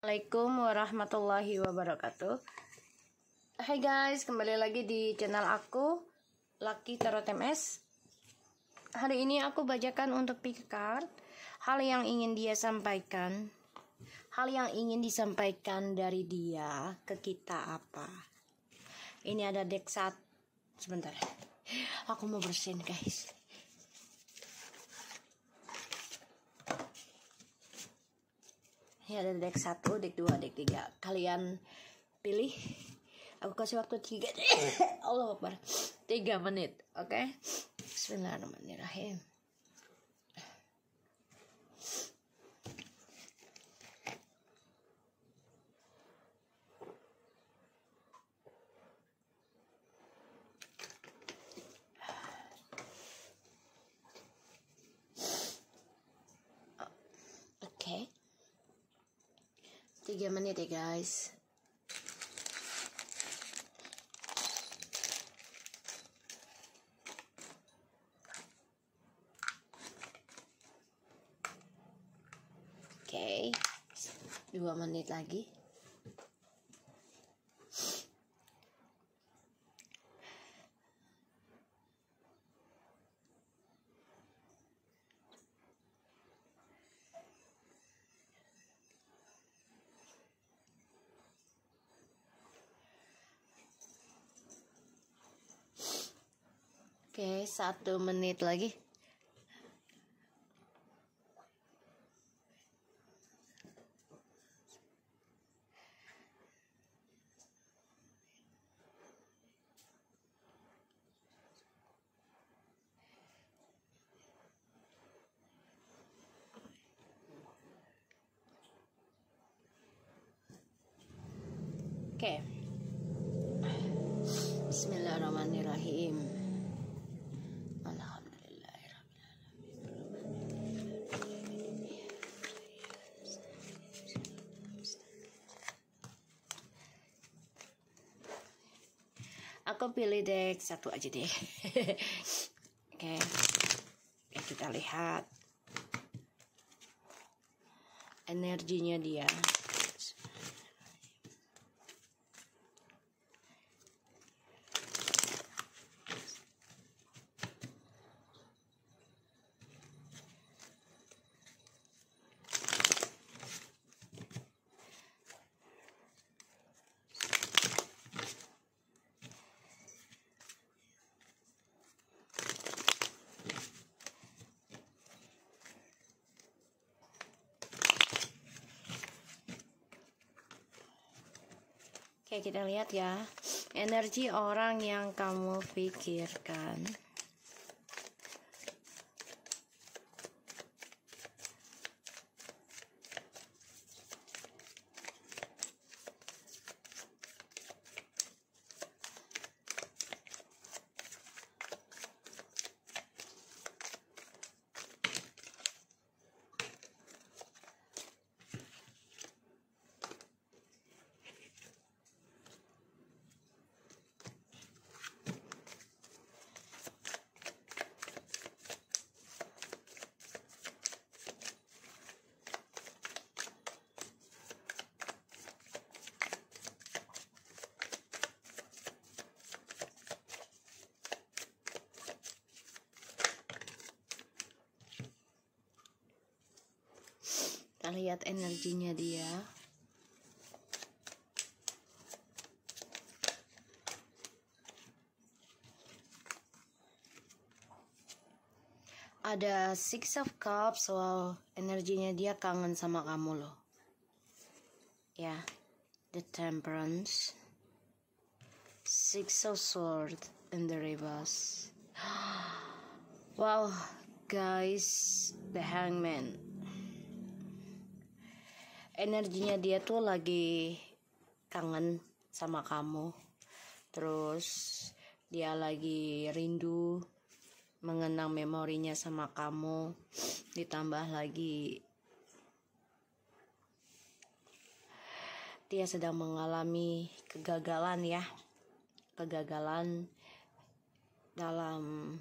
Assalamualaikum warahmatullahi wabarakatuh. Hai guys, kembali lagi di channel aku Lucky Tarot MS. Hari ini aku bacakan untuk pick card hal yang ingin dia sampaikan. Hal yang ingin disampaikan dari dia ke kita apa? Ini ada deck satu. Sebentar, aku mau bersihin guys. Ini ada deck 1, deck 2, deck 3. Kalian pilih. Aku kasih waktu 3 Allah Akbar. 3 menit, oke? Okay? Bismillahirrahmanirrahim. Oke. 3 menit ya guys. Oke, 2 menit lagi. Oke, 1 menit lagi. Oke. Bismillahirrahmanirrahim. Aku pilih deck 1 aja deh. Oke. Ya, kita lihat energinya dia. Oke, kita lihat ya. Energi orang yang kamu pikirkan. Kita lihat energinya dia. Ada Six of Cups. Wow, energinya dia kangen sama kamu loh. Ya, The Temperance, Six of Swords in the reverse. Wow, guys, The Hangman. Energinya dia tuh lagi kangen sama kamu. Terus dia lagi rindu, mengenang memorinya sama kamu. Ditambah lagi dia sedang mengalami kegagalan ya. Kegagalan dalam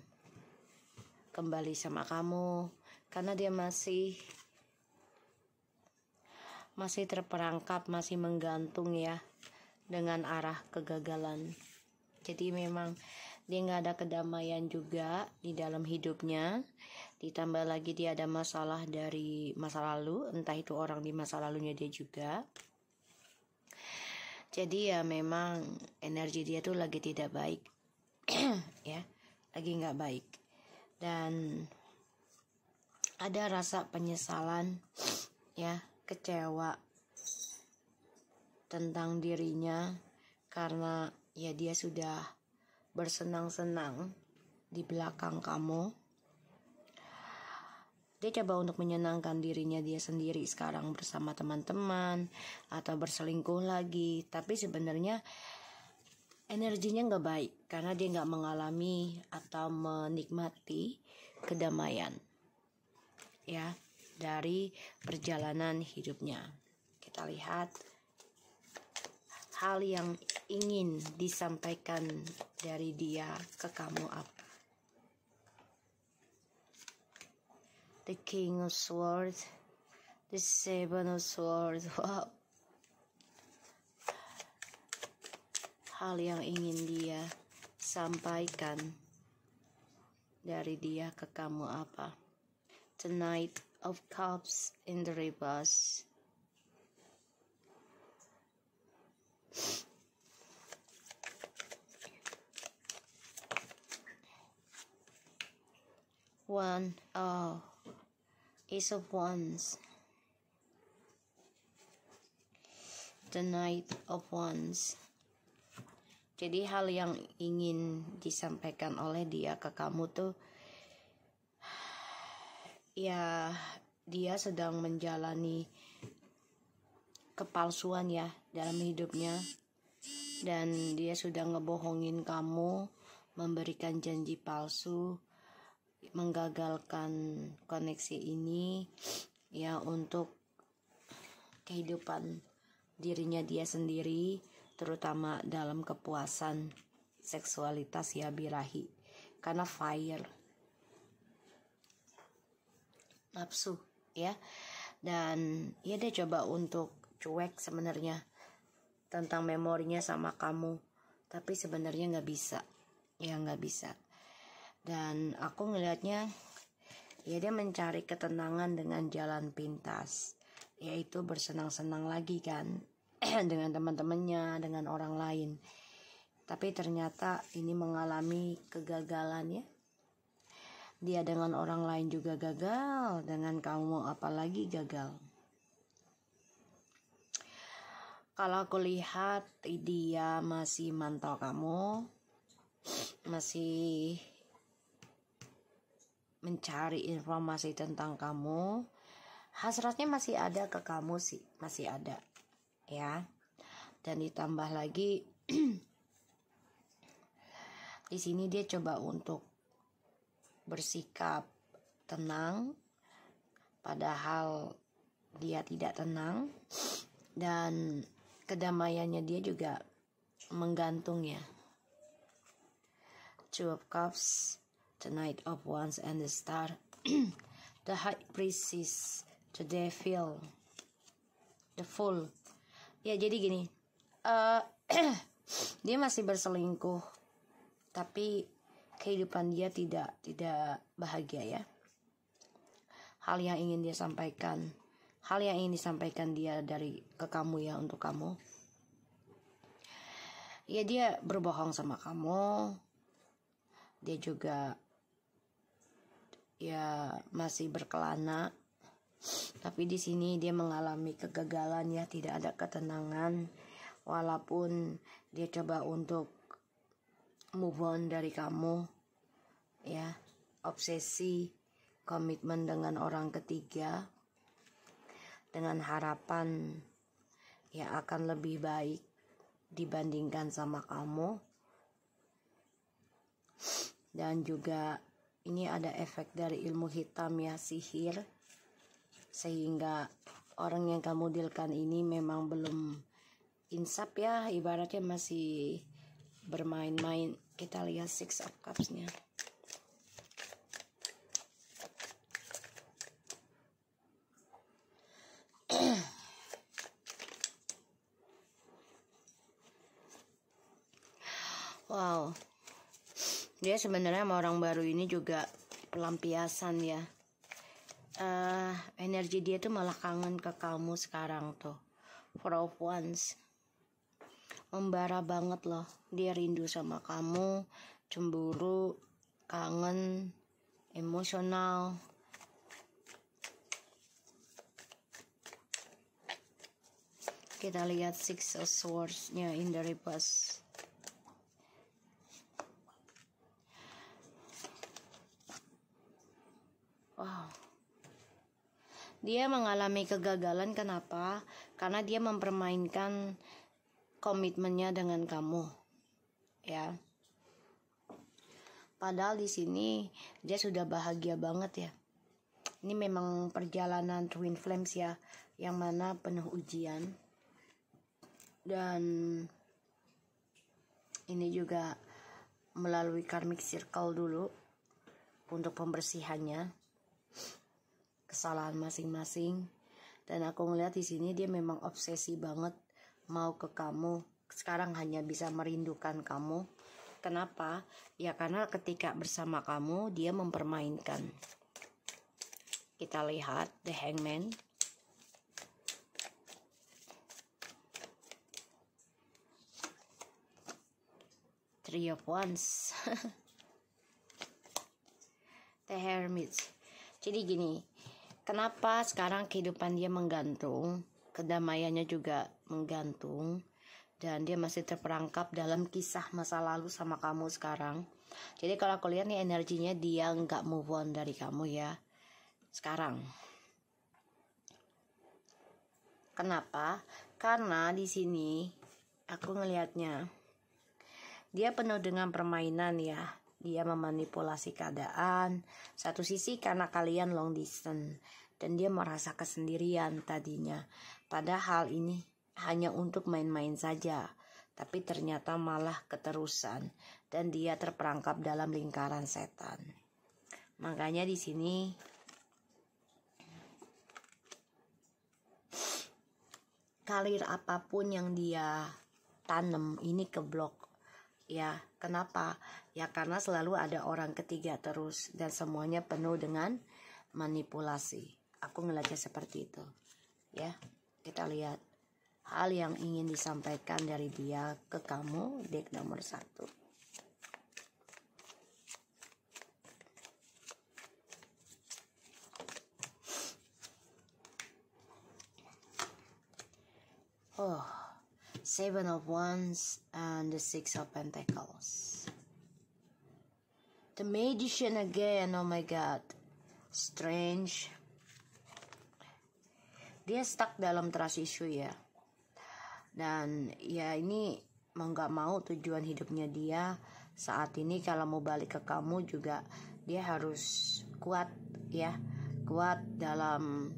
kembali sama kamu. Karena dia masih masih terperangkap, masih menggantung ya dengan arah kegagalan. Jadi memang dia nggak ada kedamaian juga di dalam hidupnya. Ditambah lagi dia ada masalah dari masa lalu, entah itu orang di masa lalunya dia juga. Jadi ya memang energi dia tuh lagi tidak baik. Ya, lagi nggak baik. Dan ada rasa penyesalan, ya, kecewa tentang dirinya karena ya dia sudah bersenang-senang di belakang kamu. Dia coba untuk menyenangkan dirinya dia sendiri sekarang bersama teman-teman atau berselingkuh lagi, tapi sebenarnya energinya nggak baik karena dia nggak mengalami atau menikmati kedamaian ya dari perjalanan hidupnya. Kita lihat hal yang ingin disampaikan dari dia ke kamu apa. The King of Swords, the Seven of Swords. Wow. Hal yang ingin dia sampaikan dari dia ke kamu apa? The Knight of Cups in the reverse. Ace of Wands. The Knight of Wands. Jadi hal yang ingin disampaikan oleh dia ke kamu tuh, ya dia sedang menjalani kepalsuan ya dalam hidupnya. Dan dia sudah ngebohongin kamu, memberikan janji palsu, menggagalkan koneksi ini ya untuk kehidupan dirinya dia sendiri, terutama dalam kepuasan seksualitas ya, birahi, karena fire, nafsu ya. Dan ya dia coba untuk cuek sebenarnya tentang memorinya sama kamu, tapi sebenarnya nggak bisa ya, nggak bisa. Dan aku ngelihatnya ya dia mencari ketenangan dengan jalan pintas, yaitu bersenang-senang lagi kan dengan teman-temannya, dengan orang lain. Tapi ternyata ini mengalami kegagalan ya. Dia dengan orang lain juga gagal, dengan kamu apalagi gagal. Kalau aku lihat dia masih mantau kamu, masih mencari informasi tentang kamu, hasratnya masih ada ke kamu sih, masih ada ya. Dan ditambah lagi di sini dia coba untuk bersikap tenang, padahal dia tidak tenang. Dan kedamaiannya dia juga menggantung ya. Two of Cups, the Knight of Wands and the Star. The High Priestess, the Devil, the Fool. Ya jadi gini, dia masih berselingkuh, tapi kehidupan dia tidak bahagia ya. Hal yang ingin dia sampaikan, hal yang ingin disampaikan dia dari ke kamu ya, untuk kamu. Ya dia berbohong sama kamu. Dia juga ya masih berkelana. Tapi di sini dia mengalami kegagalan ya, tidak ada ketenangan. Walaupun dia coba untuk move on dari kamu ya, obsesi, komitmen dengan orang ketiga, dengan harapan ya akan lebih baik dibandingkan sama kamu. Dan juga ini ada efek dari ilmu hitam ya, sihir, sehingga orang yang kamu dealkan ini memang belum insaf ya, ibaratnya masih bermain-main. Kita lihat Six of Cups-nya. Wow, dia sebenarnya sama orang baru ini juga pelampiasan ya. Energi dia tuh malah kangen ke kamu sekarang tuh. Four of Wands, membara banget loh. Dia rindu sama kamu, cemburu, kangen, emosional. Kita lihat Six of Swords-nya in the reverse. Wow. Dia mengalami kegagalan, kenapa? Karena dia mempermainkan komitmennya dengan kamu. Ya. Padahal di sini dia sudah bahagia banget ya. Ini memang perjalanan Twin Flames ya, yang mana penuh ujian. Dan ini juga melalui karmic circle dulu untuk pembersihannya, kesalahan masing-masing. Dan aku ngeliat di sini dia memang obsesi banget mau ke kamu. Sekarang hanya bisa merindukan kamu. Kenapa? Ya karena ketika bersama kamu dia mempermainkan. Kita lihat The Hangman. Three of Wands. The Hermit. Jadi gini, kenapa sekarang kehidupan dia menggantung, kedamaiannya juga menggantung, dan dia masih terperangkap dalam kisah masa lalu sama kamu sekarang. Jadi kalau aku lihat nih energinya dia nggak move on dari kamu ya sekarang. Kenapa? Karena di sini aku ngelihatnya dia penuh dengan permainan ya. Dia memanipulasi keadaan. Satu sisi karena kalian long distance dan dia merasa kesendirian tadinya. Padahal ini hanya untuk main-main saja. Tapi ternyata malah keterusan dan dia terperangkap dalam lingkaran setan. Makanya di sini karir apapun yang dia tanam ini keblok. Ya, kenapa? Ya karena selalu ada orang ketiga terus dan semuanya penuh dengan manipulasi. Aku ngeliatnya seperti itu. Ya, kita lihat hal yang ingin disampaikan dari dia ke kamu, deck nomor 1. Oh, Seven of Wands and the Six of Pentacles. The Magician again, oh my god. Strange. Dia stuck dalam trust issue ya. Dan ya ini mau gak mau tujuan hidupnya dia saat ini kalau mau balik ke kamu juga dia harus kuat ya. Kuat dalam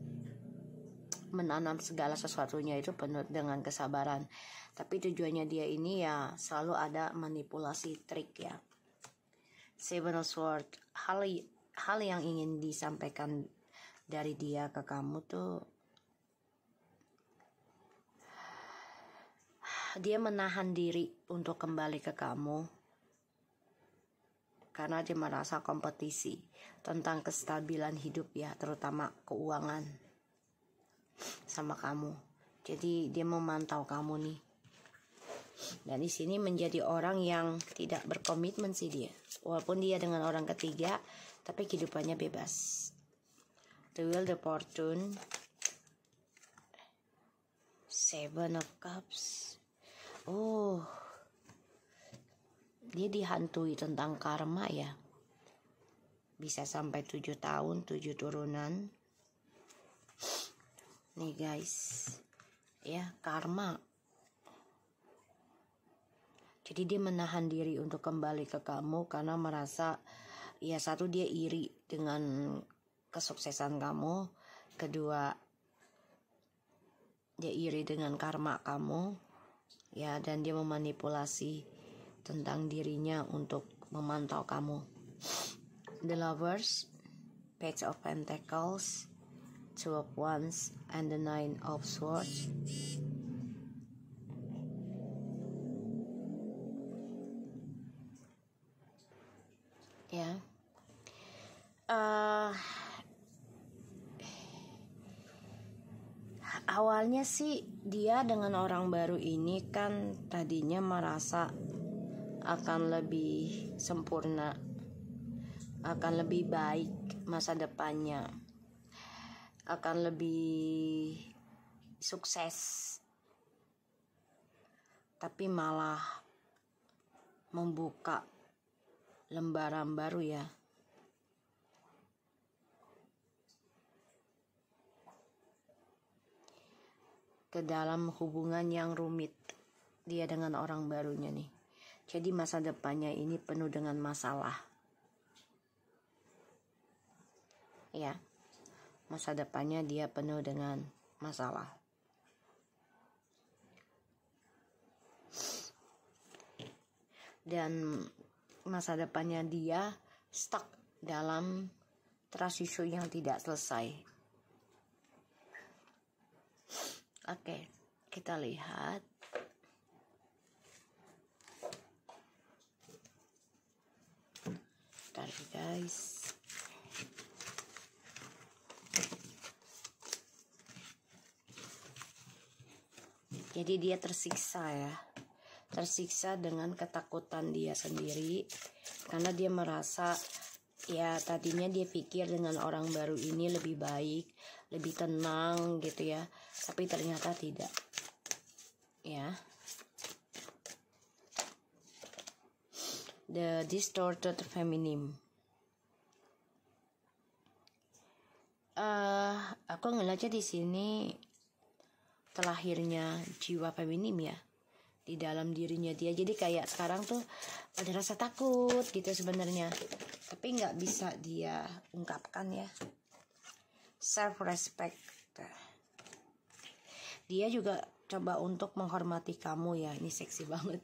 menanam segala sesuatunya itu penuh dengan kesabaran. Tapi tujuannya dia ini ya selalu ada manipulasi trik ya. Seven of Swords, hal yang ingin disampaikan dari dia ke kamu tuh dia menahan diri untuk kembali ke kamu karena dia merasa kompetisi tentang kestabilan hidup ya, terutama keuangan sama kamu. Jadi dia memantau kamu nih. Dan di sini menjadi orang yang tidak berkomitmen sih dia. Walaupun dia dengan orang ketiga, tapi kehidupannya bebas. The Wheel, the Fortune, Seven of Cups. Oh, dia dihantui tentang karma ya. Bisa sampai 7 tahun, 7 turunan. Nih guys, ya karma. Jadi dia menahan diri untuk kembali ke kamu karena merasa ya satu dia iri dengan kesuksesan kamu, kedua dia iri dengan karma kamu ya, dan dia memanipulasi tentang dirinya untuk memantau kamu. The Lovers, Page of Pentacles, Two of Wands, and the Nine of Swords. ya. Awalnya sih dia dengan orang baru ini kan tadinya merasa akan lebih sempurna, akan lebih baik masa depannya, akan lebih sukses, tapi malah membuka lembaran baru ya. Ke dalam hubungan yang rumit dia dengan orang barunya nih. Jadi masa depannya ini penuh dengan masalah. Ya. Masa depannya dia penuh dengan masalah. Dan masa depannya dia stuck dalam trust issue yang tidak selesai. Oke, kita lihat. Bentar guys. Jadi dia tersiksa ya. Tersiksa dengan ketakutan dia sendiri. Karena dia merasa ya tadinya dia pikir dengan orang baru ini lebih baik, lebih tenang gitu ya. Tapi ternyata tidak. Ya. The distorted feminine. Aku ngeliatnya di sini terlahirnya jiwa feminim ya di dalam dirinya dia. Jadi kayak sekarang tuh ada rasa takut gitu sebenarnya, tapi nggak bisa dia ungkapkan ya. Self respect. Dia juga coba untuk menghormati kamu ya. Ini seksi banget.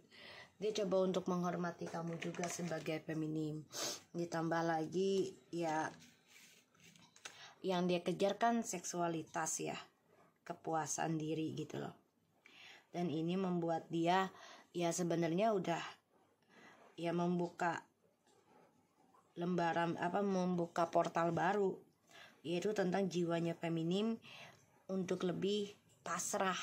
Dia coba untuk menghormati kamu juga sebagai feminim. Ditambah lagi ya, yang dia kejar kan seksualitas ya, kepuasan diri gitu loh. Dan ini membuat dia ya sebenarnya udah ya membuka lembaran membuka portal baru, yaitu tentang jiwanya feminim untuk lebih pasrah,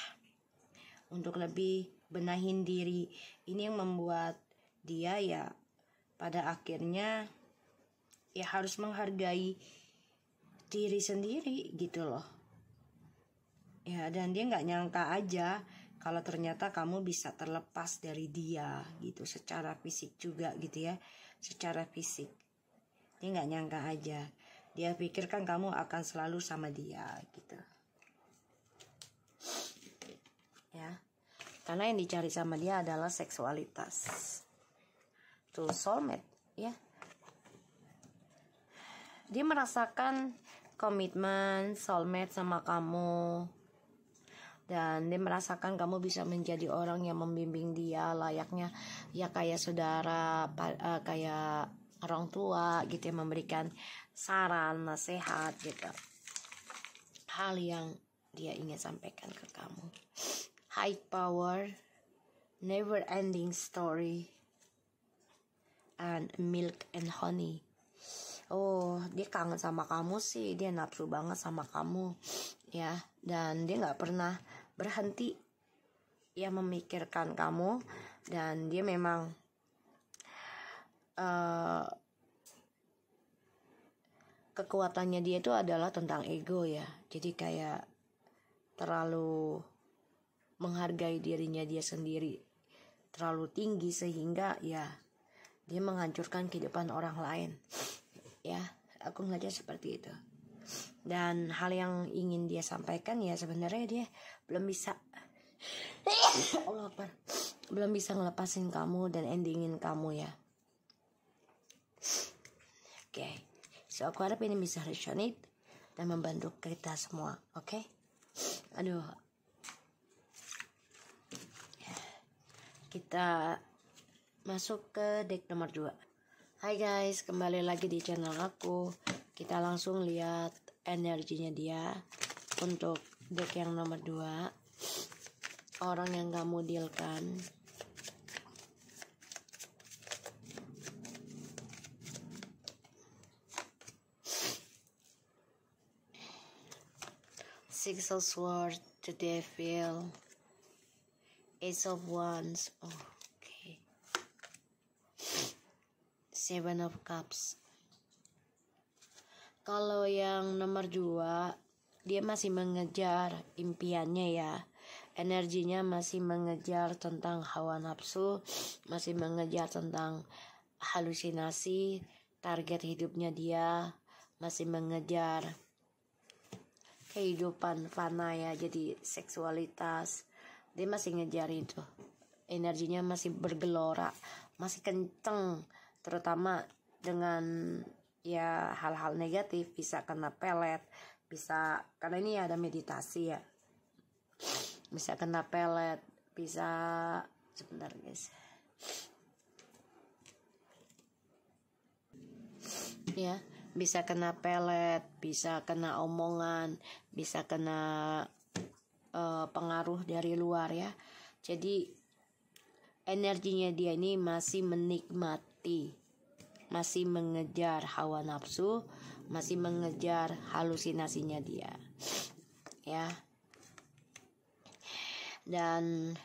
untuk lebih benahin diri. Ini yang membuat dia ya pada akhirnya ya harus menghargai diri sendiri gitu loh ya. Dan dia nggak nyangka aja kalau ternyata kamu bisa terlepas dari dia gitu, secara fisik juga gitu ya. Secara fisik dia nggak nyangka aja. Dia pikirkan kamu akan selalu sama dia gitu ya, karena yang dicari sama dia adalah seksualitas. Tuh soulmate ya. Dia merasakan komitmen soulmate sama kamu, dan dia merasakan kamu bisa menjadi orang yang membimbing dia layaknya ya kayak saudara, kayak orang tua gitu, yang memberikan saran, nasihat gitu. Hal yang dia ingin sampaikan ke kamu. High power, never ending story, and milk and honey. Oh, dia kangen sama kamu sih, dia nafsu banget sama kamu ya. Dan dia gak pernah berhenti ya memikirkan kamu. Dan dia memang kekuatannya dia itu adalah tentang ego ya. Jadi kayak terlalu menghargai dirinya dia sendiri, terlalu tinggi sehingga ya dia menghancurkan kehidupan orang lain ya. Aku ngeliatnya seperti itu. Dan hal yang ingin dia sampaikan ya sebenarnya dia belum bisa belum bisa ngelepasin kamu dan endingin kamu ya. Oke. So aku harap ini bisa resonate dan membantu kita semua. Oke. Aduh, kita masuk ke deck nomor 2. Hai guys, kembali lagi di channel aku. Kita langsung lihat energinya dia untuk deck yang nomor 2. Orang yang kamu dealkan. Six of Swords, the Devil, Ace of Wands, okay. Seven of Cups. Kalau yang nomor 2, dia masih mengejar impiannya ya. Energinya masih mengejar tentang hawa nafsu, masih mengejar tentang halusinasi, target hidupnya dia masih mengejar kehidupan fana ya, jadi seksualitas. Dia masih ngejar itu. Energinya masih bergelora, masih kenceng, terutama dengan ya hal-hal negatif, bisa kena pelet, bisa karena ini ada meditasi ya. Bisa kena pelet, bisa sebentar guys. Ya, bisa kena pelet, bisa kena omongan, bisa kena pengaruh dari luar ya. Jadi energinya dia ini masih menikmati, masih mengejar hawa nafsu, masih mengejar halusinasinya dia. Ya. Dan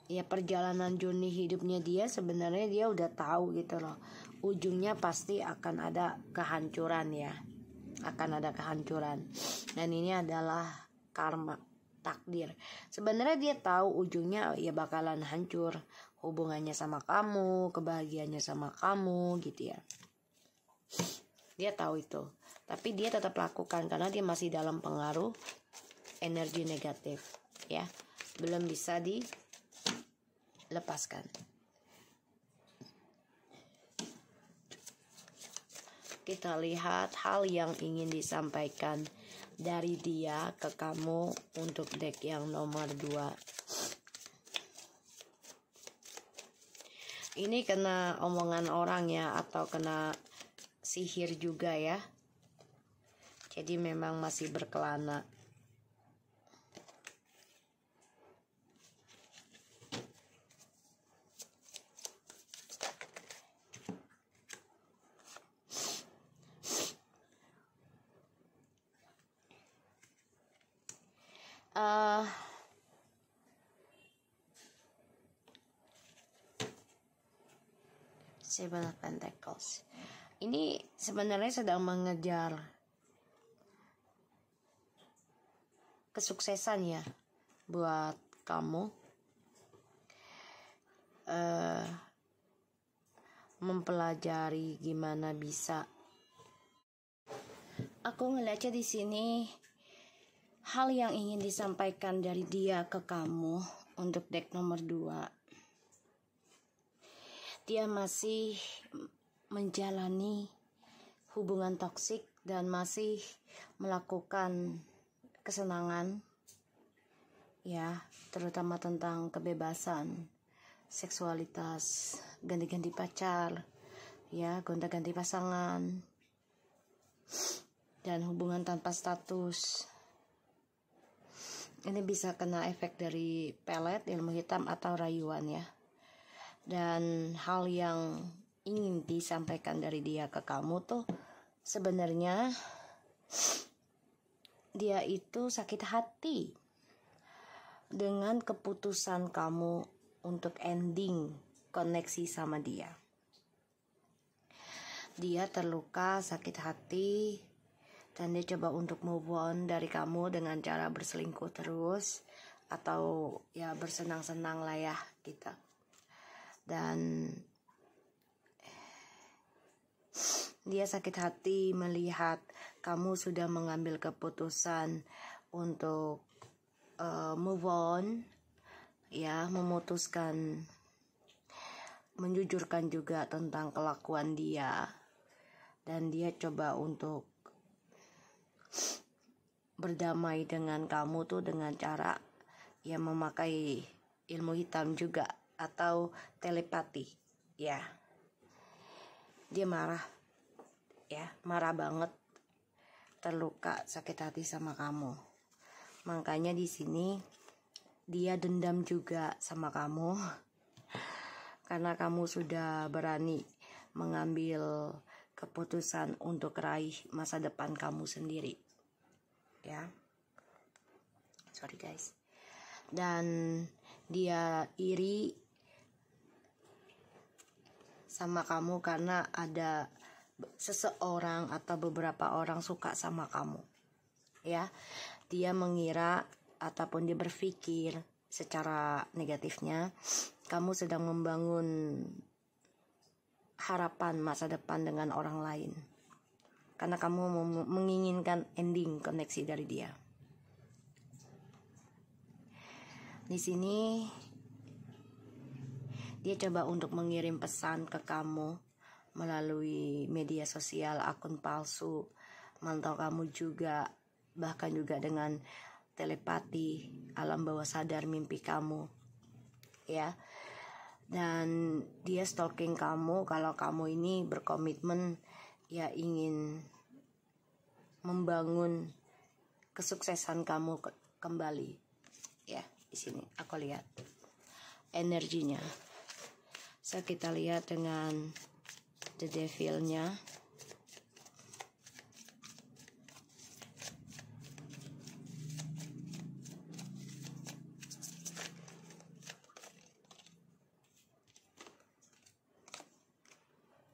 ya perjalanan journey hidupnya dia sebenarnya dia udah tahu gitu loh, ujungnya pasti akan ada kehancuran ya, akan ada kehancuran, dan ini adalah karma, takdir. Sebenarnya dia tahu ujungnya ya bakalan hancur, hubungannya sama kamu, kebahagiaannya sama kamu gitu ya, dia tahu itu, tapi dia tetap lakukan karena dia masih dalam pengaruh energi negatif ya, belum bisa dilepaskan. Kita lihat hal yang ingin disampaikan dari dia ke kamu untuk deck yang nomor 2. Ini kena omongan orang ya, atau kena sihir juga ya, jadi memang masih berkelana. Seven of Pentacles. Ini sebenarnya sedang mengejar kesuksesan ya buat kamu. Mempelajari gimana bisa. Aku ngeliatnya di sini hal yang ingin disampaikan dari dia ke kamu untuk deck nomor 2. Dia masih menjalani hubungan toksik dan masih melakukan kesenangan ya, terutama tentang kebebasan seksualitas, ganti-ganti pacar ya, gonta-ganti pasangan, dan hubungan tanpa status. Ini bisa kena efek dari pelet, ilmu hitam, atau rayuan ya. Dan hal yang ingin disampaikan dari dia ke kamu tuh sebenarnya dia itu sakit hati dengan keputusan kamu untuk ending koneksi sama dia. Dia terluka, sakit hati, dan dia coba untuk move on dari kamu dengan cara berselingkuh terus, atau ya bersenang-senang lah ya kita. Dan dia sakit hati melihat kamu sudah mengambil keputusan untuk move on ya, memutuskan, menjujurkan juga tentang kelakuan dia, dan dia coba untuk berdamai dengan kamu tuh dengan cara ya memakai ilmu hitam juga atau telepati ya. Dia marah ya, marah banget, terluka, sakit hati sama kamu. Makanya di sini dia dendam juga sama kamu karena kamu sudah berani mengambil keputusan untuk raih masa depan kamu sendiri ya. Sorry guys. Dan dia iri sama kamu karena ada seseorang atau beberapa orang suka sama kamu, ya. Dia mengira ataupun dia berpikir secara negatifnya kamu sedang membangun harapan masa depan dengan orang lain karena kamu menginginkan ending koneksi dari dia. Di sini dia coba untuk mengirim pesan ke kamu melalui media sosial, akun palsu, mantau kamu juga, bahkan juga dengan telepati, alam bawah sadar mimpi kamu, ya. Dan dia stalking kamu kalau kamu ini berkomitmen ya ingin membangun kesuksesan kamu kembali, ya. Di sini aku lihat energinya. So kita lihat dengan the devil-nya.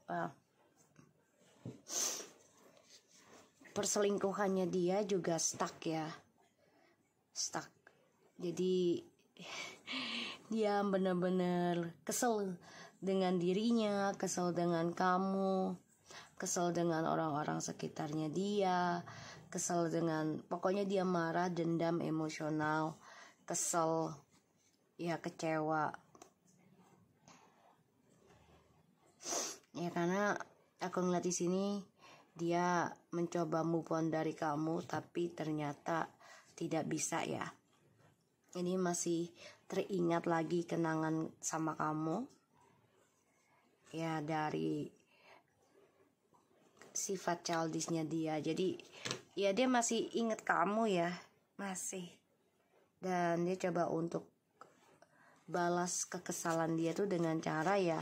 Wow. Perselingkuhannya dia juga stuck ya. Stuck. Jadi dia benar-benar kesel dengan dirinya, kesel dengan kamu, kesel dengan orang-orang sekitarnya dia, kesel dengan, pokoknya dia marah, dendam, emosional, kesel, ya kecewa. Ya karena aku ngeliat di sini dia mencoba move on dari kamu tapi ternyata tidak bisa ya. Ini masih teringat lagi kenangan sama kamu. Ya dari sifat childishnya dia. Jadi ya dia masih ingat kamu ya. Masih. Dan dia coba untuk balas kekesalan dia tuh dengan cara ya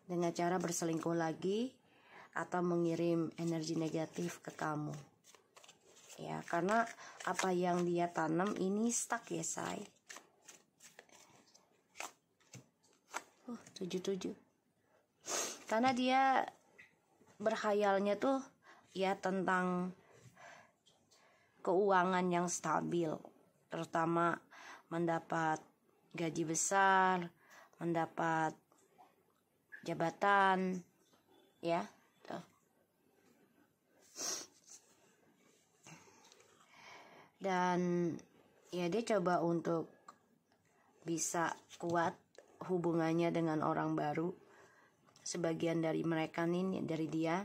dengan cara berselingkuh lagi atau mengirim energi negatif ke kamu. Ya, karena apa yang dia tanam ini stuck ya, say. 77. Karena dia berkhayalnya tuh ya tentang keuangan yang stabil, terutama mendapat gaji besar, mendapat jabatan, ya. Tuh. Dan ya dia coba untuk bisa kuat hubungannya dengan orang baru. Sebagian dari mereka nih, dari dia,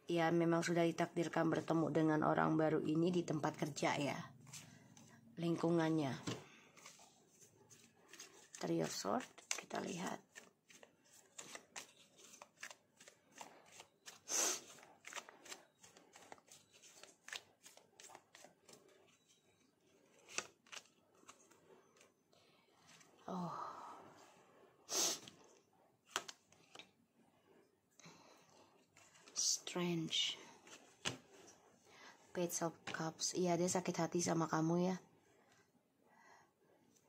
ya memang sudah ditakdirkan bertemu dengan orang baru ini di tempat kerja ya, lingkungannya. Three of Swords, kita lihat. Oh, strange. Page of Cups. Iya, dia sakit hati sama kamu ya.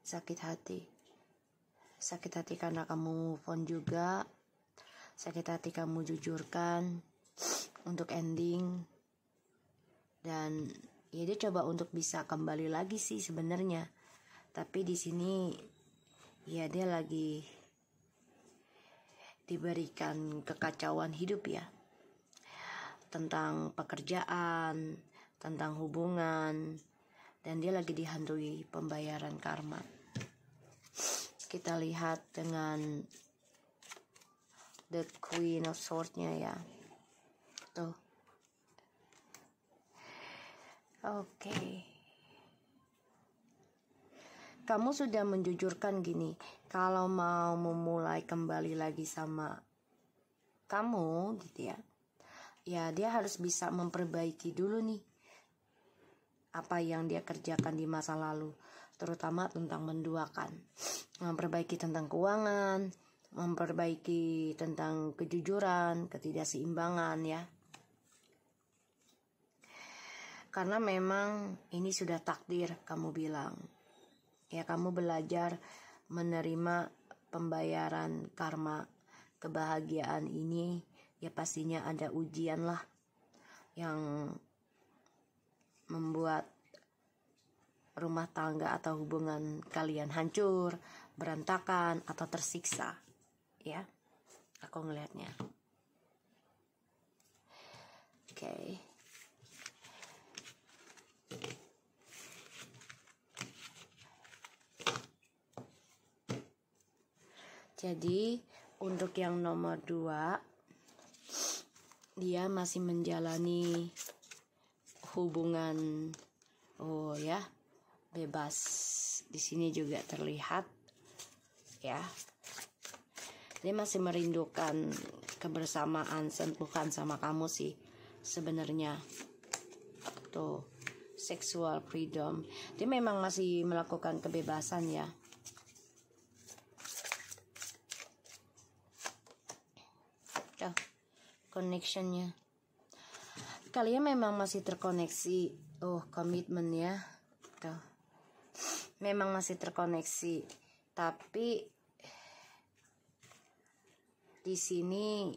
Sakit hati. Sakit hati karena kamu move on juga. Sakit hati kamu jujurkan untuk ending. Dan ya dia coba untuk bisa kembali lagi sih sebenarnya. Tapi di sini ya dia lagi diberikan kekacauan hidup ya. Tentang pekerjaan, tentang hubungan, dan dia lagi dihantui pembayaran karma. Kita lihat dengan the Queen of Swords-nya ya. Tuh. Oke. Kamu sudah menjujurkan gini, kalau mau memulai kembali lagi sama kamu gitu ya. Ya dia harus bisa memperbaiki dulu nih apa yang dia kerjakan di masa lalu, terutama tentang menduakan, memperbaiki tentang keuangan, memperbaiki tentang kejujuran, ketidakseimbangan ya. Karena memang ini sudah takdir, kamu bilang. Ya, kamu belajar menerima pembayaran karma kebahagiaan ini. Ya pastinya ada ujian lah yang membuat rumah tangga atau hubungan kalian hancur, berantakan, atau tersiksa. Ya, aku ngelihatnya. Oke. Jadi untuk yang nomor 2, dia masih menjalani hubungan bebas. Di sini juga terlihat ya. Dia masih merindukan kebersamaan, sentuhan sama kamu sih sebenarnya. Tuh, sexual freedom. Dia memang masih melakukan kebebasan ya. Connectionnya, kalian memang masih terkoneksi. Komitmen ya, tuh, memang masih terkoneksi. Tapi di sini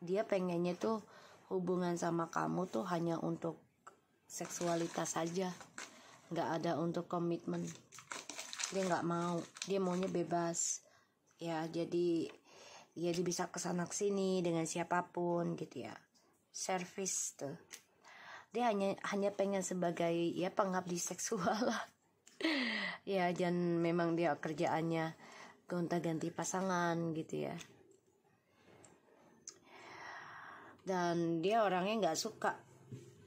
dia pengennya tuh hubungan sama kamu tuh hanya untuk seksualitas saja, nggak ada untuk komitmen. Dia nggak mau, dia maunya bebas ya. Jadi dia bisa kesana kesini dengan siapapun gitu ya, service tuh. Dia hanya pengen sebagai ya pengabdi seksual lah. Ya, dan memang dia kerjaannya gonta-ganti pasangan gitu ya. Dan dia orangnya nggak suka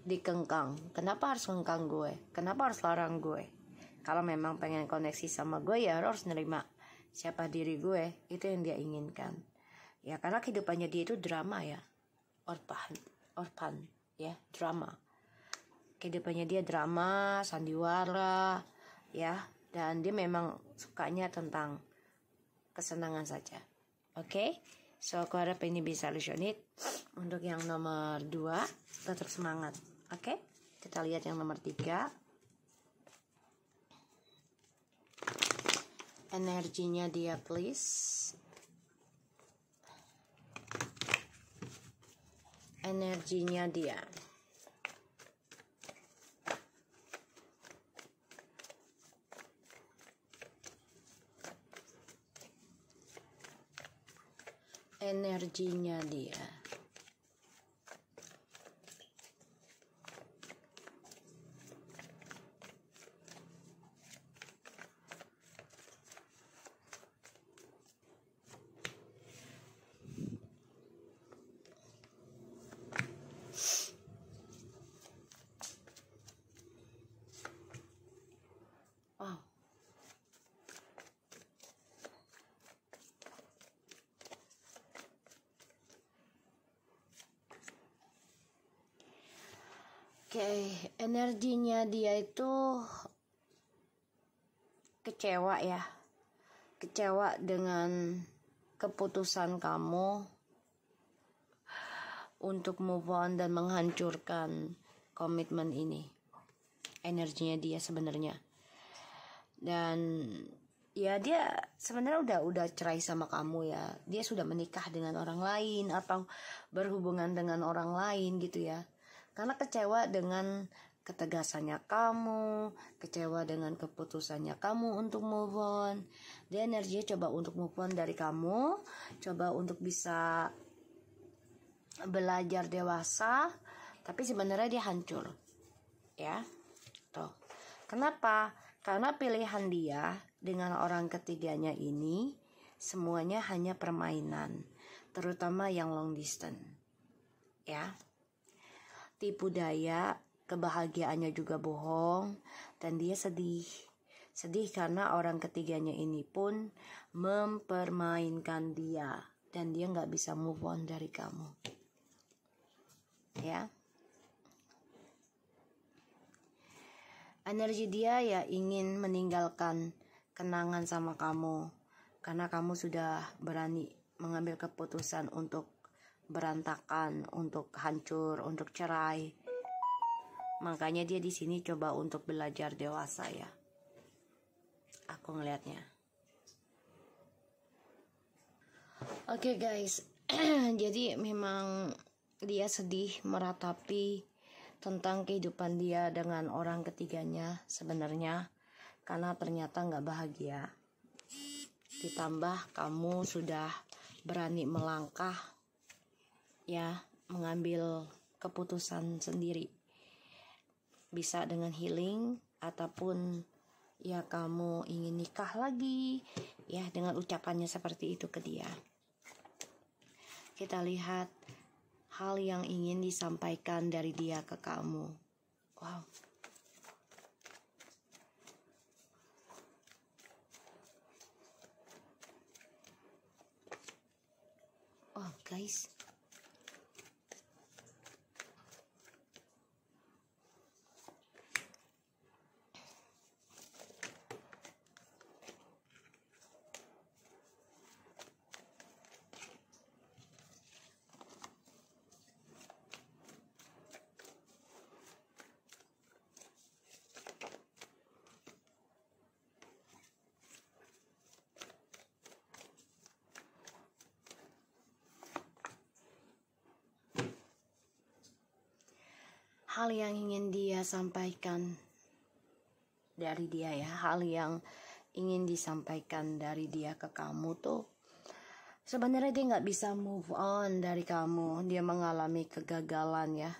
dikengkang. Kenapa harus ngengkang gue? Kenapa harus larang gue? Kalau memang pengen koneksi sama gue ya harus nerima siapa diri gue. Itu yang dia inginkan. Ya karena kehidupannya dia itu drama ya, orphan ya, drama. Kehidupannya dia drama, sandiwara ya, dan dia memang sukanya tentang kesenangan saja. Oke, so aku harap ini bisa resonate. Untuk yang nomor 2 tetap semangat. Oke, kita lihat yang nomor 3. Energinya dia please. Energinya dia. Energinya dia. Oke, energinya dia itu kecewa ya. Kecewa dengan keputusan kamu untuk move on dan menghancurkan komitmen ini. Energinya dia sebenarnya. Dan ya dia sebenarnya udah cerai sama kamu ya. Dia sudah menikah dengan orang lain atau berhubungan dengan orang lain gitu ya. Karena kecewa dengan ketegasannya kamu, kecewa dengan keputusannya kamu untuk move on. Dia energinya coba untuk move on dari kamu, coba untuk bisa belajar dewasa, tapi sebenarnya dia hancur. Ya. Tuh. Kenapa? Karena pilihan dia dengan orang ketiganya ini semuanya hanya permainan, terutama yang long distance. Ya. Tipu daya, kebahagiaannya juga bohong, dan dia sedih karena orang ketiganya ini pun mempermainkan dia, dan dia nggak bisa move on dari kamu. Ya, energi dia ya ingin meninggalkan kenangan sama kamu, karena kamu sudah berani mengambil keputusan untuk berantakan, untuk hancur, untuk cerai. Makanya dia di sini coba untuk belajar dewasa ya. Aku ngelihatnya. Oke guys, jadi memang dia sedih meratapi tentang kehidupan dia dengan orang ketiganya sebenarnya, karena ternyata nggak bahagia. Ditambah kamu sudah berani melangkah ya, mengambil keputusan sendiri, bisa dengan healing ataupun ya kamu ingin nikah lagi ya, dengan ucapannya seperti itu ke dia. Kita lihat hal yang ingin disampaikan dari dia ke kamu. Wow. Oh guys, hal yang ingin dia sampaikan dari dia ya, hal yang ingin disampaikan dari dia ke kamu tuh, sebenarnya dia nggak bisa move on dari kamu. Dia mengalami kegagalan ya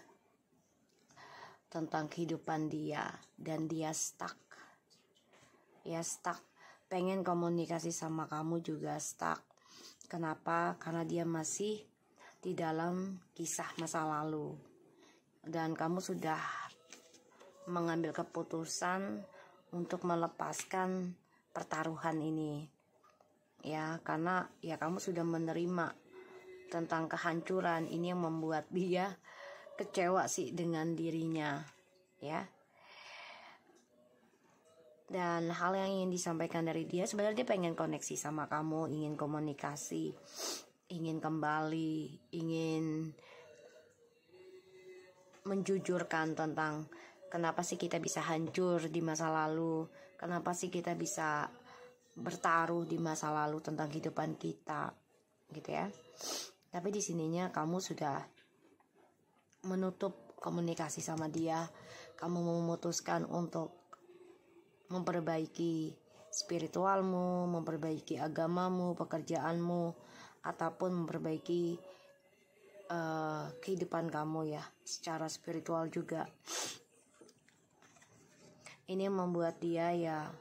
tentang kehidupan dia, dan dia stuck. Ya stuck, pengen komunikasi sama kamu juga stuck. Kenapa? Karena dia masih di dalam kisah masa lalu. Dan kamu sudah mengambil keputusan untuk melepaskan pertaruhan ini. Ya, karena ya kamu sudah menerima tentang kehancuran ini yang membuat dia kecewa sih dengan dirinya, ya. Dan hal yang ingin disampaikan dari dia, sebenarnya dia pengen koneksi sama kamu, ingin komunikasi, ingin kembali, ingin menjujurkan tentang kenapa sih kita bisa hancur di masa lalu, kenapa sih kita bisa bertaruh di masa lalu tentang kehidupan kita, gitu ya. Tapi di sininya kamu sudah menutup komunikasi sama dia, kamu memutuskan untuk memperbaiki spiritualmu, memperbaiki agamamu, pekerjaanmu, ataupun memperbaiki kehidupan kamu ya, secara spiritual juga. Ini membuat dia ya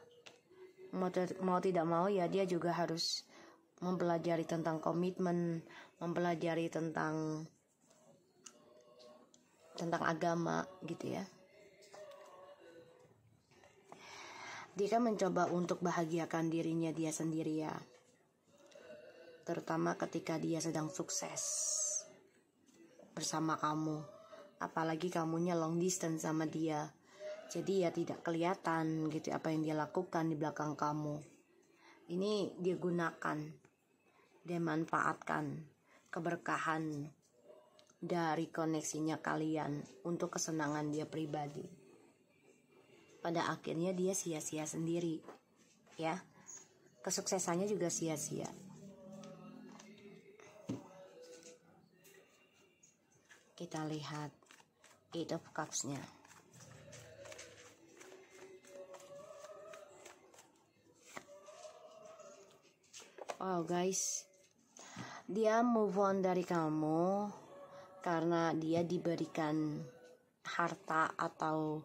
mau tidak mau ya, dia juga harus mempelajari tentang komitmen, mempelajari tentang agama gitu ya. Dia kan mencoba untuk bahagiakan dirinya dia sendiri ya, terutama ketika dia sedang sukses bersama kamu, apalagi kamunya long distance sama dia, jadi ya tidak kelihatan gitu apa yang dia lakukan di belakang kamu. Ini dia gunakan, dia manfaatkan keberkahan dari koneksinya kalian untuk kesenangan dia pribadi. Pada akhirnya dia sia-sia sendiri ya, kesuksesannya juga sia-sia. Kita lihat Eight of Cups-nya. Wow guys, dia move on dari kamu karena dia diberikan harta atau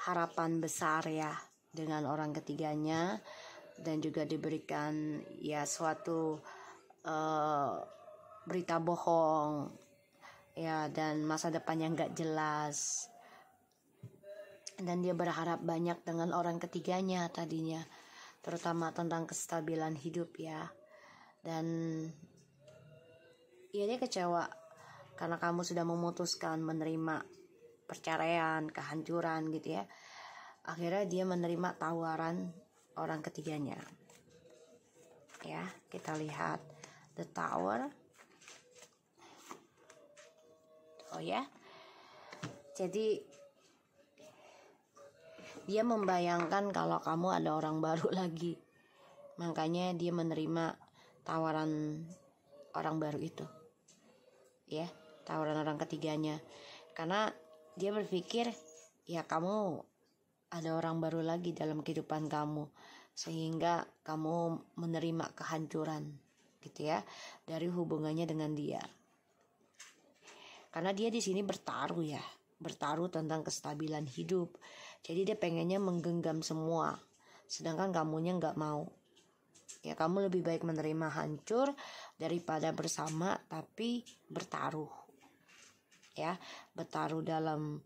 harapan besar ya dengan orang ketiganya, dan juga diberikan ya suatu berita bohong ya, dan masa depan yang gak jelas, dan dia berharap banyak dengan orang ketiganya tadinya, terutama tentang kestabilan hidup ya. Dan ya dia kecewa karena kamu sudah memutuskan menerima perceraian, kehancuran gitu ya. Akhirnya dia menerima tawaran orang ketiganya. Ya, kita lihat the Tower. Oh ya. Jadi dia membayangkan kalau kamu ada orang baru lagi. Makanya dia menerima tawaran orang baru itu. Ya, tawaran orang ketiganya. Karena dia berpikir ya kamu ada orang baru lagi dalam kehidupan kamu, sehingga kamu menerima kehancuran gitu ya dari hubungannya dengan dia. Karena dia di sini bertaruh tentang kestabilan hidup. Jadi dia pengennya menggenggam semua, sedangkan kamunya nggak mau. Ya, kamu lebih baik menerima hancur daripada bersama tapi bertaruh. Ya, bertaruh dalam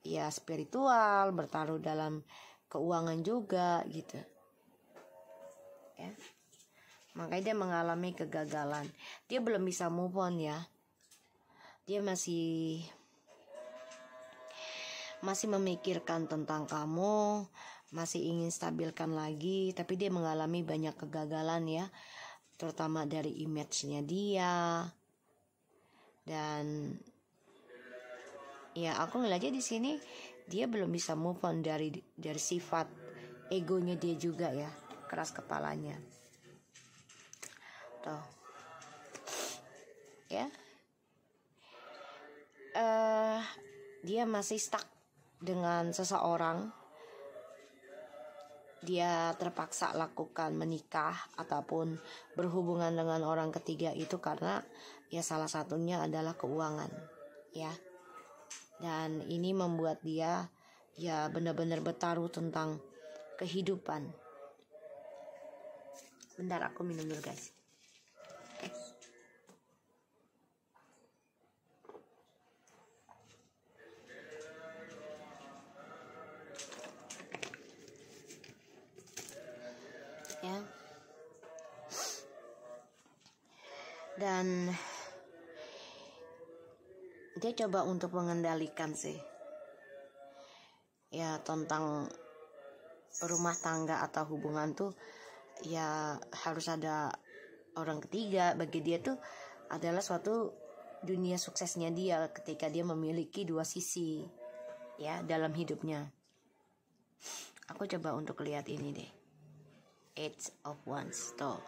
ya spiritual, bertaruh dalam keuangan juga gitu. Ya. Makanya dia mengalami kegagalan. Dia belum bisa move on ya. Dia masih memikirkan tentang kamu, masih ingin stabilkan lagi, tapi dia mengalami banyak kegagalan ya, terutama dari image-nya dia. Dan ya aku ngeliatnya di sini dia belum bisa move on dari sifat egonya dia juga ya, keras kepalanya. Tuh. Ya. Dia masih stuck dengan seseorang. Dia terpaksa lakukan menikah ataupun berhubungan dengan orang ketiga itu karena ya salah satunya adalah keuangan ya. Dan ini membuat dia ya benar-benar bertaruh tentang kehidupan. Bentar, aku minum dulu guys. Ya. Dan dia coba untuk mengendalikan sih ya tentang rumah tangga atau hubungan tuh ya harus ada orang ketiga. Bagi dia tuh adalah suatu dunia suksesnya dia ketika dia memiliki dua sisi ya dalam hidupnya. Aku coba untuk lihat ini deh, Eight of Wands tuh.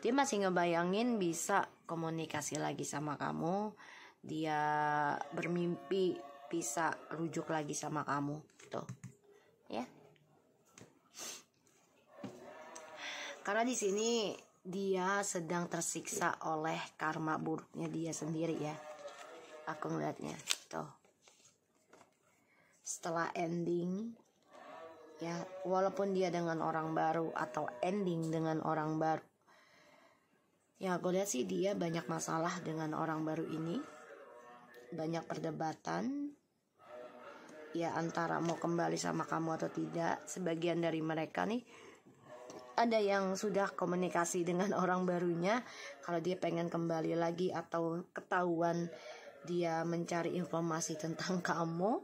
Dia masih ngebayangin bisa komunikasi lagi sama kamu. Dia bermimpi bisa rujuk lagi sama kamu tuh ya. Karena di sini dia sedang tersiksa oleh karma buruknya dia sendiri ya. Aku ngeliatnya tuh. Setelah ending ya, walaupun dia dengan orang baru atau ending dengan orang baru, ya aku lihat sih dia banyak masalah dengan orang baru ini. Banyak perdebatan ya antara mau kembali sama kamu atau tidak. Sebagian dari mereka nih ada yang sudah komunikasi dengan orang barunya kalau dia pengen kembali lagi, atau ketahuan dia mencari informasi tentang kamu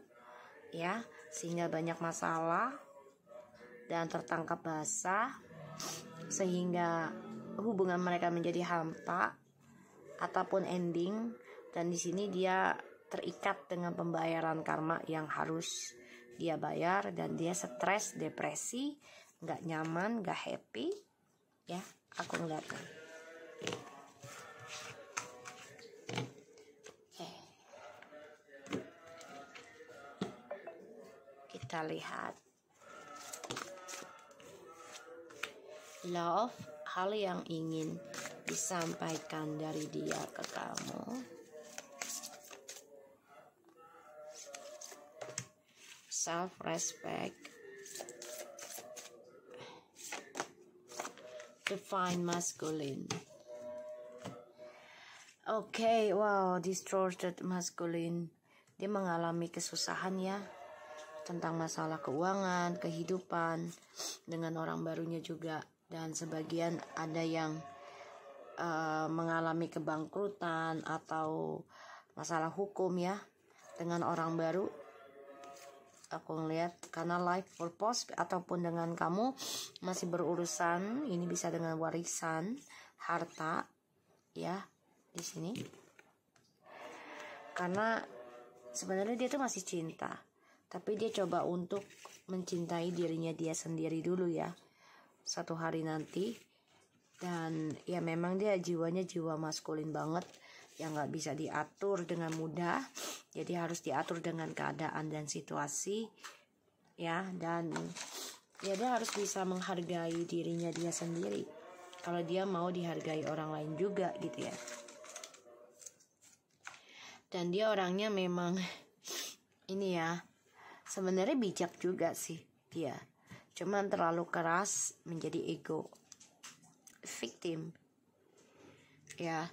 ya, sehingga banyak masalah dan tertangkap basah sehingga hubungan mereka menjadi hampa ataupun ending. Dan di sini dia terikat dengan pembayaran karma yang harus dia bayar, dan dia stres, depresi, nggak nyaman, nggak happy ya. Aku ngeliatnya. Kita lihat love, hal yang ingin disampaikan dari dia ke kamu. Self-respect, divine masculine. Oke, wow, distorted masculine. Dia mengalami kesusahan ya tentang masalah keuangan, kehidupan dengan orang barunya juga. Dan sebagian ada yang mengalami kebangkrutan atau masalah hukum ya dengan orang baru. aku ngeliat, karena life purpose ataupun dengan kamu masih berurusan, ini bisa dengan warisan, harta, ya di sini. Karena sebenarnya dia tuh masih cinta, tapi dia coba untuk mencintai dirinya dia sendiri dulu ya, satu hari nanti. Dan ya memang dia jiwanya jiwa maskulin banget, yang nggak bisa diatur dengan mudah, jadi harus diatur dengan keadaan dan situasi ya. Dan ya dia harus bisa menghargai dirinya dia sendiri kalau dia mau dihargai orang lain juga gitu ya. Dan dia orangnya memang ini ya, sebenarnya bijak juga sih dia, cuman terlalu keras menjadi ego victim ya.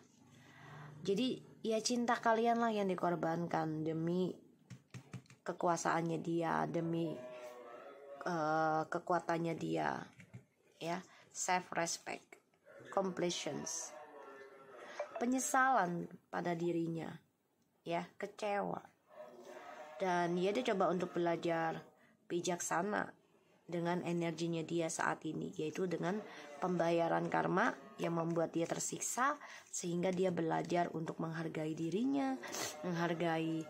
Jadi ya cinta kalian lah yang dikorbankan demi kekuasaannya dia, demi kekuatannya dia ya. Self respect, completions, penyesalan pada dirinya ya, kecewa. Dan ya dia coba untuk belajar bijaksana dengan energinya dia saat ini, yaitu dengan pembayaran karma yang membuat dia tersiksa, sehingga dia belajar untuk menghargai dirinya, menghargai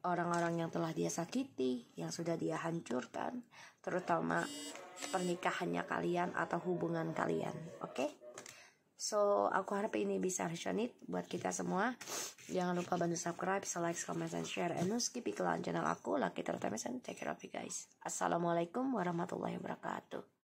orang-orang yang telah dia sakiti, yang sudah dia hancurkan, terutama pernikahannya kalian atau hubungan kalian. Oke? So, aku harap ini bisa resonate buat kita semua. Jangan lupa bantu subscribe, like, comment, and share. And no skip iklan channel aku, Lucky Terus. And take care of you guys. Assalamualaikum warahmatullahi wabarakatuh.